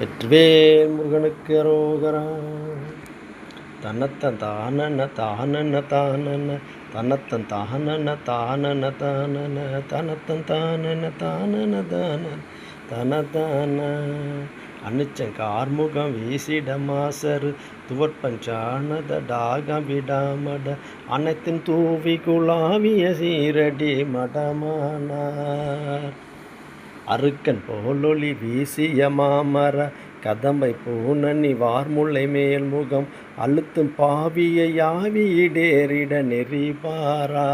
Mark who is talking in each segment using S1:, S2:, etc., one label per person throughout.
S1: வெற்றிவேல் முருகனுக்கு அரோகரா. தன்னத்தன் தானன தானன தானன தன்னத்தன் தானன தானன தானன தனத்தன் தானன தானன தான தனதான அனுச்சன் கார்முகம் வீசிட மாசரு துவற்பஞ்சானத டாகம் விடாமட அனைத்தின் தூவி குழாவிய சீரடி மடமானார். அருக்கன் போலொளி வீசிய மாமர கதம்பை பூனனி வார்முல்லை மேல்முகம் அழுத்தும் பாவியை யாவியிடேறிட நெறிபாரா.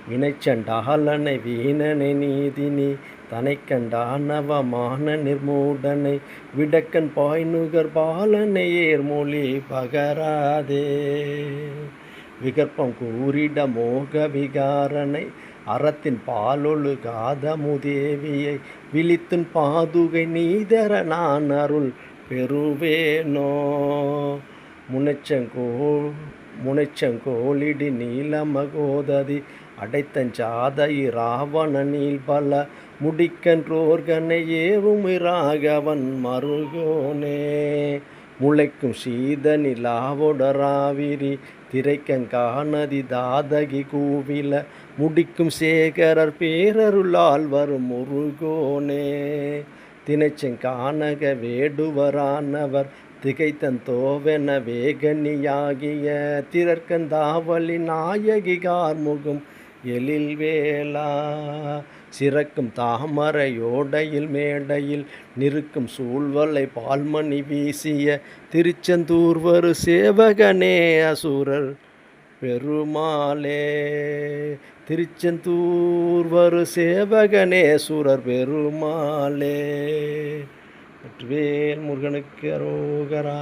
S1: வினைச்சண்டாளனை வீணனை நீதினி தனை கண்டானவமான நிர்மூடனை விடக்கன் பாய்நுகர் பாலனை ஏர்மொழி பகராதே. விகற்பம் கூறிட மோக விகாரனை அறத்தின் பாலொழு காதமுதேவியை விழித்துன் பாதுகை நீதர நான் அருள் பெறுவேனோ. முனைச்சங்கோளிடி நீலமகோததி அடைத்தஞ்சாத இராவண நீள்பல முடிக்கன்றோர்கனை ஏறும் இராகவன் மருகோனே. முளைக்கும் சீத நிலாவொடராவிரி திரைக்கங்காநதி தாதகி கூவில முடிக்கும் சேகரர் பேரருளால் வரும் முருகோனே. தினைச்செங்கானக வேடுவரானவர் திகைத்தந்தோவென வேகனியாகிய திரற்கந்தாவலி நாயகி கார்முகம் எழில்வேலா. சிறக்கும் தாமரையோடையில் மேடையில் நிற்கும் சூழ்வலை பால்மணி வீசிய திருச்செந்தூர்வரு சேவகனே அசுரர் பெருமாளே. திருச்செந்தூர்வரு சேவகனே சுரர் பெருமாளே. வெற்றிவேல் முருகனுக்கு அரோகரா.